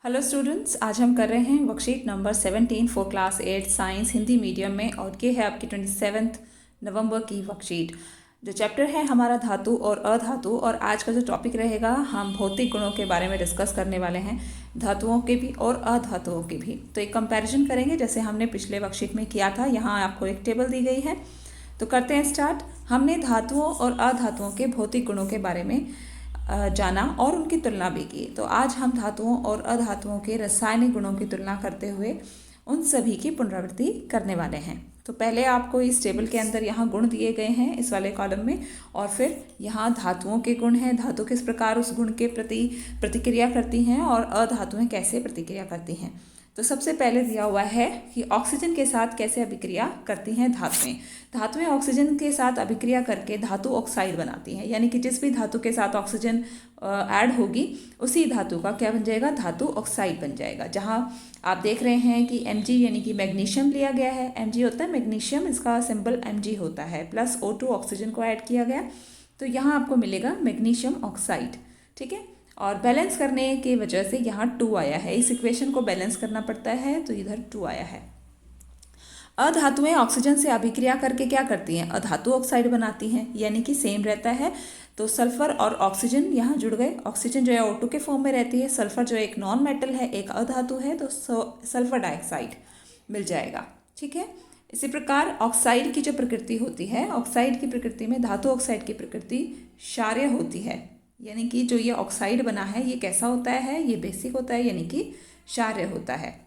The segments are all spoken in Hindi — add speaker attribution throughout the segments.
Speaker 1: हेलो स्टूडेंट्स, आज हम कर रहे हैं worksheet number 17 for class 8 science Hindi medium में। और ये है आपकी 27 नवंबर की वर्कशीट। जो चैप्टर है हमारा धातु और अधातु, और आज का जो टॉपिक रहेगा हम भौतिक गुणों के बारे में डिस्कस करने वाले हैं, धातुओं के भी और अधातुओं के भी। तो एक कंपैरिजन करेंगे जैसे हमने पिछले वर्कशीट में किया था। यहाँ आपको एक टेबल दी गई है, तो करते हैं स्टार्ट। हमने धातुओं और अधातुओं के भौतिक गुणों के बारे में जाना और उनकी तुलना भी की। तो आज हम धातुओं और अधातुओं के रासायनिक गुणों की तुलना करते हुए उन सभी की पुनरावृत्ति करने वाले हैं। तो पहले आपको इस टेबल के अंदर यहाँ गुण दिए गए हैं इस वाले कॉलम में, और फिर यहाँ धातुओं के गुण हैं, धातु किस प्रकार उस गुण के प्रति प्रतिक्रिया करती हैं और अधातुएं कैसे प्रतिक्रिया करती हैं। तो सबसे पहले दिया हुआ है कि ऑक्सीजन के साथ कैसे अभिक्रिया करती हैं धातुएं। धातुएं ऑक्सीजन के साथ अभिक्रिया करके धातु ऑक्साइड बनाती हैं, यानी कि जिस भी धातु के साथ ऑक्सीजन ऐड होगी उसी धातु का क्या बन जाएगा, धातु ऑक्साइड बन जाएगा। जहां आप देख रहे हैं कि Mg यानी कि मैग्नीशियम लिया गया है, Mg होता है मैग्नीशियम, इसका सिंबल Mg होता है, प्लस O2 ऑक्सीजन को ऐड किया गया, तो यहाँ आपको मिलेगा मैग्नीशियम ऑक्साइड। ठीक है, और बैलेंस करने की वजह से यहाँ 2 आया है, इस इक्वेशन को बैलेंस करना पड़ता है, तो इधर 2 आया है। अधातुएं ऑक्सीजन से अभिक्रिया करके क्या करती हैं, अधातु ऑक्साइड बनाती हैं, यानी कि सेम रहता है। तो सल्फर और ऑक्सीजन यहाँ जुड़ गए, ऑक्सीजन जो है O2 के फॉर्म में रहती है, सल्फर जो एक नॉन मेटल है, एक अधातु है, तो सल्फर डाइऑक्साइड मिल जाएगा। ठीक है, इसी प्रकार ऑक्साइड की जो प्रकृति होती है, ऑक्साइड की प्रकृति में धातु ऑक्साइड की प्रकृति क्षारीय होती है, यानी कि जो ये ऑक्साइड बना है ये कैसा होता है, ये बेसिक होता है, यानी कि क्षारीय होता है।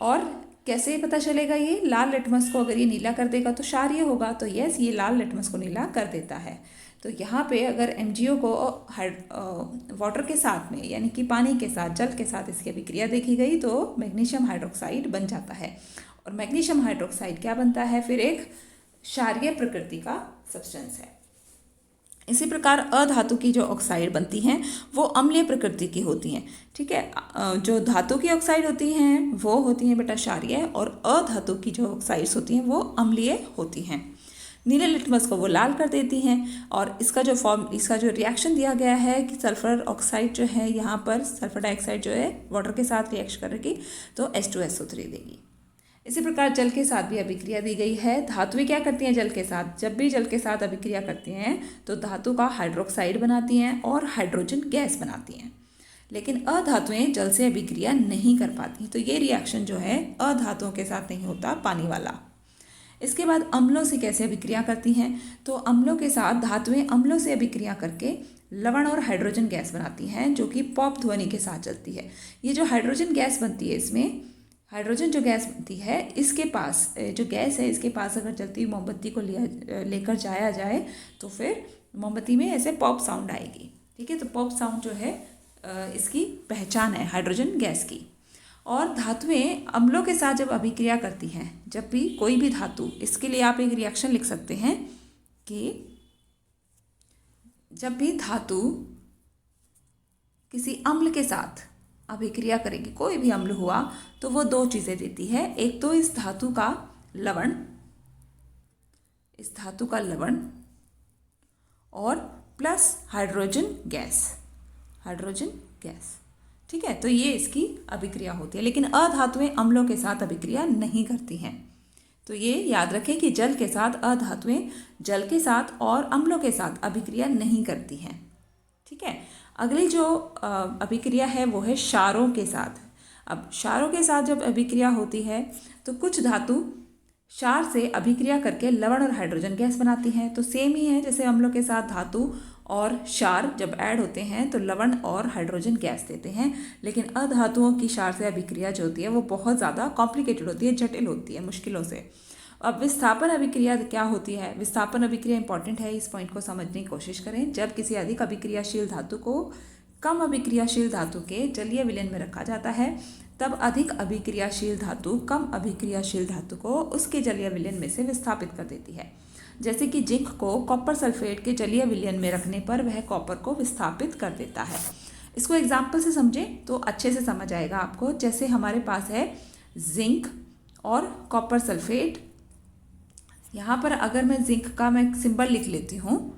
Speaker 1: और कैसे पता चलेगा, ये लाल लिटमस को अगर ये नीला कर देगा तो क्षारीय होगा, तो यस ये लाल लिटमस को नीला कर देता है। तो यहाँ पे अगर MgO को वाटर के साथ में, यानी कि पानी के साथ, जल के साथ इसकी अभिक्रिया देखी गई तो मैग्नीशियम हाइड्रोक्साइड बन जाता है। और मैग्नीशियम हाइड्रोक्साइड क्या बनता है, फिर एक क्षारीय प्रकृति का सब्सटेंस है। इसी प्रकार अधातु की जो ऑक्साइड बनती हैं वो अम्लीय प्रकृति की होती हैं। ठीक है, जो धातु की ऑक्साइड होती हैं वो होती हैं बेटा क्षारीय, और अधातु की जो ऑक्साइड्स होती हैं वो अम्लीय होती हैं। नीले लिटमस को वो लाल कर देती हैं, और इसका जो रिएक्शन दिया गया है कि सल्फर ऑक्साइड जो है, यहाँ पर सल्फर डाइऑक्साइड जो है वाटर के साथ रिएक्ट करेगी तो H2SO3 देगी। इसी प्रकार जल के साथ भी अभिक्रिया दी गई है। धातुएं क्या करती हैं जल के साथ, जब भी जल के साथ अभिक्रिया करती हैं तो धातु का हाइड्रोक्साइड बनाती हैं और हाइड्रोजन गैस बनाती हैं, लेकिन अधातुएं जल से अभिक्रिया नहीं कर पाती। तो ये रिएक्शन जो है अधातुओं के साथ नहीं होता, पानी वाला। इसके बाद अम्लों से कैसे अभिक्रिया करती हैं, तो अम्लों के साथ धातुएं अम्लों से अभिक्रिया करके लवण और हाइड्रोजन गैस बनाती हैं, जो कि पॉप ध्वनि के साथ चलती है। ये जो हाइड्रोजन गैस बनती है, इसमें हाइड्रोजन जो गैस बनती है, इसके पास जो गैस है इसके पास अगर जलती हुई मोमबत्ती को लेकर जाया जाए तो फिर मोमबत्ती में ऐसे पॉप साउंड आएगी। ठीक है, तो पॉप साउंड जो है इसकी पहचान है हाइड्रोजन गैस की। और धातुएं अम्लों के साथ जब अभिक्रिया करती हैं, जब भी कोई भी धातु, इसके लिए आप एक रिएक्शन लिख सकते हैं कि जब भी धातु किसी अम्ल के साथ अभिक्रिया करेगी, कोई भी अम्ल हुआ, तो वो 2 चीज़ें देती है। एक तो इस धातु का लवण और प्लस हाइड्रोजन गैस। ठीक है, तो ये इसकी अभिक्रिया होती है। लेकिन अधातुएं अम्लों के साथ अभिक्रिया नहीं करती हैं। तो ये याद रखें कि जल के साथ अधातुएं जल के साथ और अम्लों के साथ अभिक्रिया नहीं करती हैं। ठीक है, अगली जो अभिक्रिया है वो है क्षारों के साथ। अब क्षारों के साथ जब अभिक्रिया होती है तो कुछ धातु क्षार से अभिक्रिया करके लवण और हाइड्रोजन गैस बनाती हैं। तो सेम ही है, जैसे अम्लों के साथ धातु और क्षार जब ऐड होते हैं तो लवण और हाइड्रोजन गैस देते हैं। लेकिन अधातुओं की क्षार से अभिक्रिया जो होती है वो बहुत ज़्यादा कॉम्प्लिकेटेड होती है, जटिल होती है, मुश्किलों से। अब विस्थापन अभिक्रिया क्या होती है, विस्थापन अभिक्रिया इंपॉर्टेंट है, इस पॉइंट को समझने की कोशिश करें। जब किसी अधिक अभिक्रियाशील धातु को कम अभिक्रियाशील धातु के जलीय विलयन में रखा जाता है, तब अधिक अभिक्रियाशील धातु कम अभिक्रियाशील धातु को उसके जलीय विलयन में से विस्थापित कर देती है। जैसे कि जिंक को कॉपर सल्फेट के जलीय विलयन में रखने पर वह कॉपर को विस्थापित कर देता है। इसको एग्जाम्पल से समझें तो अच्छे से समझ आएगा आपको। जैसे हमारे पास है जिंक और कॉपर सल्फेट, यहाँ पर अगर मैं जिंक का सिंबल लिख लेती हूँ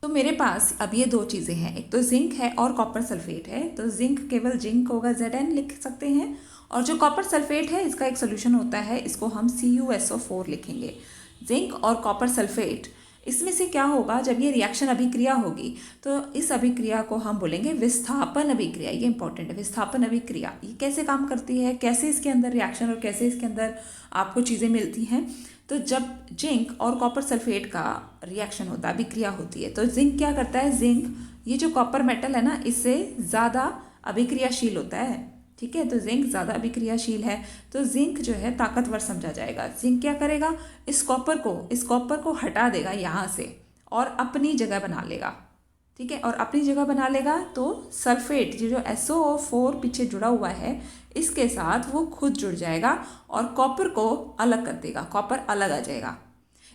Speaker 1: तो मेरे पास अब ये दो चीज़ें हैं, एक तो जिंक है और कॉपर सल्फेट है। तो जिंक केवल जिंक होगा, Zn लिख सकते हैं। और जो कॉपर सल्फेट है इसका एक सोल्यूशन होता है, इसको हम CuSO4 लिखेंगे। जिंक और कॉपर सल्फेट, इसमें से क्या होगा, जब ये रिएक्शन अभिक्रिया होगी तो इस अभिक्रिया को हम बोलेंगे विस्थापन अभिक्रिया। ये इंपॉर्टेंट है, विस्थापन अभिक्रिया। ये कैसे काम करती है, कैसे इसके अंदर रिएक्शन और कैसे इसके अंदर आपको चीज़ें मिलती हैं। तो जब जिंक और कॉपर सल्फेट का रिएक्शन होता है, अभिक्रिया होती है, तो जिंक क्या करता है, जिंक ये जो कॉपर मेटल है ना, इससे ज़्यादा अभिक्रियाशील होता है। ठीक है, तो जिंक ज़्यादा अभिक्रियाशील है, तो जिंक जो है ताकतवर समझा जाएगा। जिंक क्या करेगा, इस कॉपर को हटा देगा यहाँ से और अपनी जगह बना लेगा। ठीक है, और अपनी जगह बना लेगा तो सल्फेट जो SO4 पीछे जुड़ा हुआ है इसके साथ वो खुद जुड़ जाएगा और कॉपर को अलग कर देगा, कॉपर अलग आ जाएगा।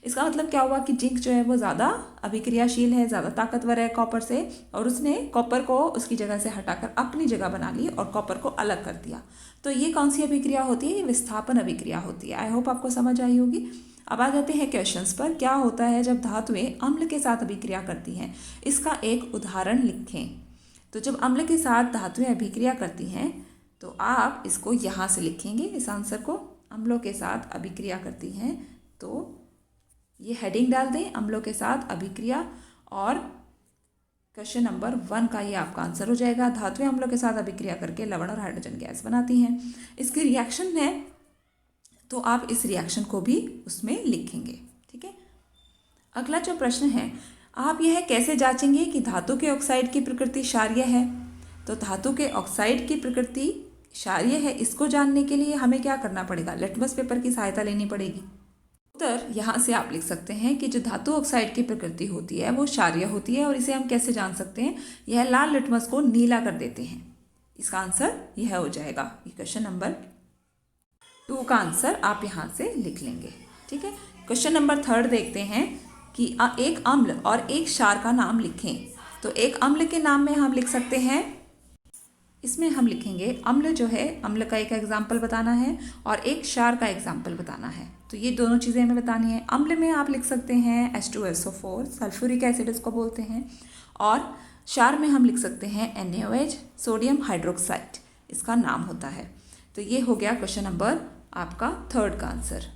Speaker 1: इसका मतलब क्या हुआ कि जिंक जो है वो ज़्यादा अभिक्रियाशील है, ज़्यादा ताकतवर है कॉपर से, और उसने कॉपर को उसकी जगह से हटाकर अपनी जगह बना ली और कॉपर को अलग कर दिया। तो ये कौन सी अभिक्रिया होती है, ये विस्थापन अभिक्रिया होती है। आई होप आपको समझ आई होगी। अब आ जाते हैं क्वेश्चंस पर। क्या होता है जब धातुएं अम्ल के साथ अभिक्रिया करती हैं, इसका एक उदाहरण लिखें। तो जब अम्ल के साथ धातुएं अभिक्रिया करती हैं तो आप इसको यहाँ से लिखेंगे, इस आंसर को। अम्लों के साथ अभिक्रिया करती हैं तो ये हेडिंग डाल दें, अम्लों के साथ अभिक्रिया, और क्वेश्चन नंबर 1 का ये आपका आंसर हो जाएगा। धातुएं अम्लों के साथ अभिक्रिया करके लवण और हाइड्रोजन गैस बनाती हैं। इसकी रिएक्शन है तो आप इस रिएक्शन को भी उसमें लिखेंगे। ठीक है, अगला जो प्रश्न है, आप यह कैसे जांचेंगे कि धातु के ऑक्साइड की प्रकृति क्षारीय है। तो धातु के ऑक्साइड की प्रकृति क्षारीय है, इसको जानने के लिए हमें क्या करना पड़ेगा, लिटमस पेपर की सहायता लेनी पड़ेगी। उत्तर यहाँ से आप लिख सकते हैं कि जो धातु ऑक्साइड की प्रकृति होती है वो क्षारीय होती है, और इसे हम कैसे जान सकते हैं, यह लाल लिटमस को नीला कर देते हैं। इसका आंसर यह हो जाएगा। क्वेश्चन नंबर 2 का आंसर आप यहाँ से लिख लेंगे। ठीक है, क्वेश्चन नंबर 3 देखते हैं कि एक अम्ल और एक क्षार का नाम लिखें। तो एक अम्ल के नाम में हम लिख सकते हैं, इसमें हम लिखेंगे अम्ल जो है, अम्ल का एक एग्जाम्पल बताना है और एक क्षार का एग्जाम्पल बताना है। तो ये दोनों चीज़ें हमें बतानी है। अम्ल में आप लिख सकते हैं H2SO4, सल्फ्यूरिक एसिड इसको बोलते हैं, और क्षार में हम लिख सकते हैं NaOH, सोडियम हाइड्रोक्साइड इसका नाम होता है। तो ये हो गया क्वेश्चन नंबर आपका 3 का आंसर।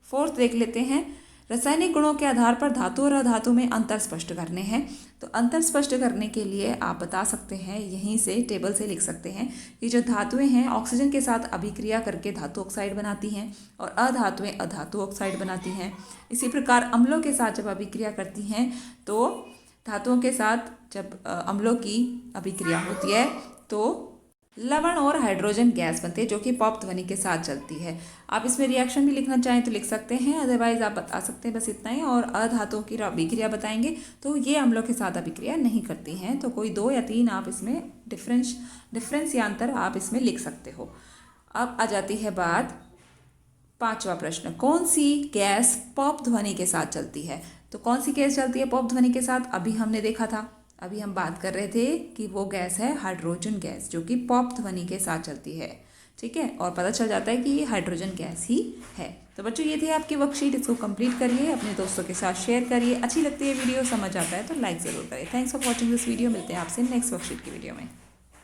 Speaker 1: 4th देख लेते हैं, रासायनिक गुणों के आधार पर धातु और अधातु में अंतर स्पष्ट करने हैं। तो अंतर स्पष्ट करने के लिए आप बता सकते हैं, यहीं से टेबल से लिख सकते हैं कि जो धातुएं हैं ऑक्सीजन के साथ अभिक्रिया करके धातु ऑक्साइड बनाती हैं और अधातुएं अधातु ऑक्साइड बनाती हैं। इसी प्रकार अम्लों के साथ जब अभिक्रिया करती हैं तो धातुओं के साथ जब अम्लों की अभिक्रिया होती है तो लवण और हाइड्रोजन गैस बनते हैं जो कि पॉप ध्वनि के साथ चलती है। आप इसमें रिएक्शन भी लिखना चाहें तो लिख सकते हैं, अदरवाइज आप बता सकते हैं बस इतना ही। और अधातुओं की अभिक्रिया बताएंगे तो ये अम्लों के साथ अभिक्रिया नहीं करती हैं। तो कोई 2 या 3 आप इसमें डिफरेंस या अंतर आप इसमें लिख सकते हो। अब आ जाती है बात 5वां प्रश्न, कौन सी गैस पॉप ध्वनि के साथ चलती है। तो कौन सी गैस चलती है पॉप ध्वनि के साथ, अभी हमने देखा था, अभी हम बात कर रहे थे कि वो गैस है हाइड्रोजन गैस जो कि पॉप ध्वनि के साथ चलती है। ठीक है, और पता चल जाता है कि ये हाइड्रोजन गैस ही है। तो बच्चों ये थी आपकी वर्कशीट, इसको कंप्लीट करिए, अपने दोस्तों के साथ शेयर करिए। अच्छी लगती है वीडियो, समझ आता है तो लाइक ज़रूर करें। Thanks for watching this video. मिलते हैं आपसे नेक्स्ट वर्कशीट की वीडियो में।